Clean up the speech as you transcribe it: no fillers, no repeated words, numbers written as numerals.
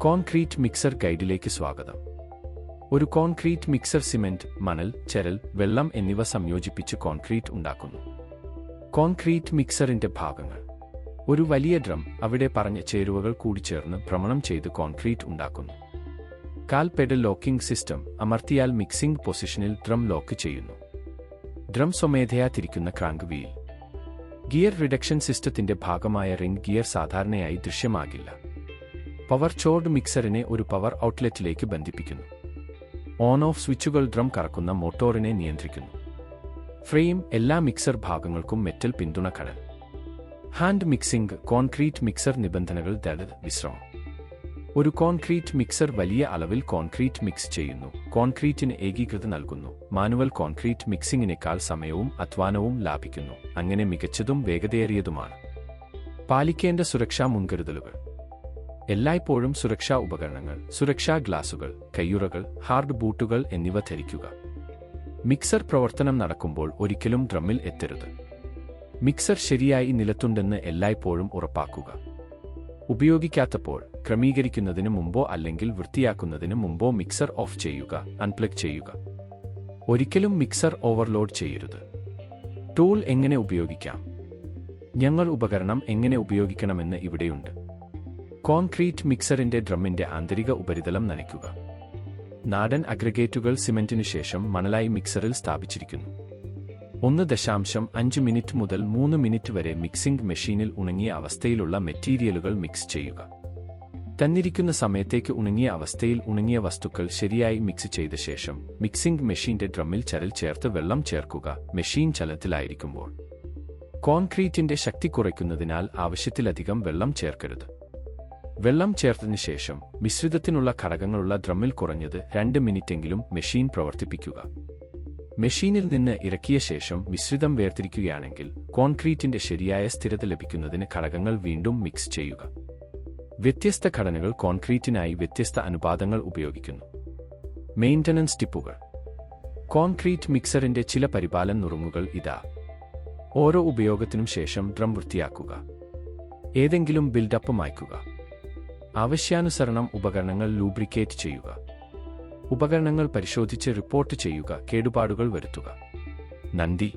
Concrete mixer ഗൈഡിലേക്ക് സ്വാഗതം. ഒരു concrete mixer cement, മണൽ, ചരൽ, വെള്ളം എന്നിവ സംയോജിപ്പിച്ച് കോൺക്രീറ്റ് ഉണ്ടാക്കുന്നു. കോൺക്രീറ്റ് മിക്സറിന്റെ ഭാഗങ്ങൾ: ഒരു വലിയ ഡ്രം, അവിടെ പറഞ്ഞ ചേരുവകൾ കൂടിച്ചേർന്ന് ഭ്രമണം ചെയ്ത് കോൺക്രീറ്റ് ഉണ്ടാക്കുന്നു. കാൽ പെഡൽ ലോക്കിംഗ് സിസ്റ്റം, അമർത്തിയാൽ മിക്സിംഗ് പൊസിഷനിൽ ഡ്രം ലോക്ക് ചെയ്യുന്നു. ഡ്രം സ്വമേധയാ തിരിക്കുന്ന ക്രാങ്ക് വീൽ. ഗിയർ റിഡക്ഷൻ സിസ്റ്റത്തിന്റെ ഭാഗമായ റിംഗ് ഗിയർ സാധാരണയായി ദൃശ്യമാകില്ല. പവർ ചോർഡ് മിക്സറിനെ ഒരു പവർ ഔട്ട്ലെറ്റിലേക്ക് ബന്ധിപ്പിക്കുന്നു. ഓൺ ഓഫ് സ്വിച്ചുകൾ ഡ്രം കറക്കുന്ന മോട്ടോറിനെ നിയന്ത്രിക്കുന്നു. ഫ്രെയിം: എല്ലാ മിക്സർ ഭാഗങ്ങൾക്കും മെറ്റൽ പിന്തുണ കടൽ. ഹാൻഡ് മിക്സിംഗ്: കോൺക്രീറ്റ് മിക്സർ നിബന്ധനകൾ വിശ്രമം. ഒരു കോൺക്രീറ്റ് മിക്സർ വലിയ അളവിൽ കോൺക്രീറ്റ് മിക്സ് ചെയ്യുന്നു, കോൺക്രീറ്റിന് ഏകീകൃത നൽകുന്നു. മാനുവൽ കോൺക്രീറ്റ് മിക്സിംഗിനേക്കാൾ സമയവും അധ്വാനവും ലാഭിക്കുന്നു, അങ്ങനെ മികച്ചതും വേഗതയേറിയതുമാണ്. പാലിക്കേണ്ട സുരക്ഷാ മുൻകരുതലുകൾ: എല്ലായ്പ്പോഴും സുരക്ഷാ ഉപകരണങ്ങൾ, സുരക്ഷാ ഗ്ലാസുകൾ, കയ്യുറകൾ, ഹാർഡ് ബൂട്ടുകൾ എന്നിവ ധരിക്കുക. മിക്സർ പ്രവർത്തനം നടക്കുമ്പോൾ ഒരിക്കലും ഡ്രമ്മിൽ എത്തരുത്. മിക്സർ ശരിയായി നിലത്തുണ്ടെന്ന് എല്ലായ്പ്പോഴും ഉറപ്പാക്കുക. ഉപയോഗിക്കാത്തപ്പോൾ ക്രമീകരിക്കുന്നതിന് മുമ്പോ അല്ലെങ്കിൽ വൃത്തിയാക്കുന്നതിന് മുമ്പോ മിക്സർ ഓഫ് ചെയ്യുക, അൺപ്ലഗ് ചെയ്യുക. ഒരിക്കലും മിക്സർ ഓവർലോഡ് ചെയ്യരുത്. ടൂൾ എങ്ങനെ ഉപയോഗിക്കാം? ഞങ്ങൾ ഉപകരണം എങ്ങനെ ഉപയോഗിക്കണമെന്ന് ഇവിടെയുണ്ട്. കോൺക്രീറ്റ് മിക്സറിന്റെ ഡ്രമ്മിന്റെ ആന്തരിക ഉപരിതലം നനയ്ക്കുക. നാടൻ അഗ്രഗേറ്റുകൾ സിമന്റിനു ശേഷം മണലായി മിക്സറിൽ സ്ഥാപിച്ചിരിക്കുന്നു. 1.5 മിനിറ്റ് മുതൽ 3 മിനിറ്റ് വരെ മിക്സിംഗ് മെഷീനിൽ ഉണങ്ങിയ അവസ്ഥയിലുള്ള മെറ്റീരിയലുകൾ മിക്സ് ചെയ്യുക. തന്നിരിക്കുന്ന സമയത്തേക്ക് ഉണങ്ങിയ അവസ്ഥയിൽ ഉണങ്ങിയ വസ്തുക്കൾ ശരിയായി മിക്സ് ചെയ്ത ശേഷം മിക്സിംഗ് മെഷീന്റെ ഡ്രമ്മിൽ ചരൽ ചേർത്ത് വെള്ളം ചേർക്കുക. മെഷീൻ ചലനത്തിലായിരിക്കുമ്പോൾ കോൺക്രീറ്റിന്റെ ശക്തി കുറയ്ക്കുന്നതിനാൽ ആവശ്യത്തിലധികം വെള്ളം ചേർക്കരുത്. വെള്ളം ചേർത്തതിനു ശേഷം മിശ്രിതത്തിനുള്ള ഘടകങ്ങളുള്ള ഡ്രമ്മിൽ കുറഞ്ഞത് 2 മിനിറ്റെങ്കിലും മെഷീൻ പ്രവർത്തിപ്പിക്കുക. മെഷീനിൽ നിന്ന് ഇറക്കിയ ശേഷം മിശ്രിതം വേർതിരിക്കുകയാണെങ്കിൽ കോൺക്രീറ്റിന്റെ ശരിയായ സ്ഥിരത ലഭിക്കുന്നതിന് ഘടകങ്ങൾ വീണ്ടും മിക്സ് ചെയ്യുക. വ്യത്യസ്ത ഘടനകൾ കോൺക്രീറ്റിനായി വ്യത്യസ്ത അനുപാതങ്ങൾ ഉപയോഗിക്കുന്നു. മെയിന്റനൻസ് ടിപ്പുകൾ: കോൺക്രീറ്റ് മിക്സറിന്റെ ചില പരിപാലന നുറുങ്ങുകൾ ഇതാ. ഓരോ ഉപയോഗത്തിനും ശേഷം ഡ്രം വൃത്തിയാക്കുക. ഏതെങ്കിലും ബിൽഡപ്പ് മായ്ക്കുക. ആവശ്യാനുസരണം ഉപകരണങ്ങൾ ലൂബ്രിക്കേറ്റ് ചെയ്യുക. ഉപകരണങ്ങൾ പരിശോധിച്ച് റിപ്പോർട്ട് ചെയ്യുക. കേടുപാടുകൾ വരുത്തുക. നന്ദി.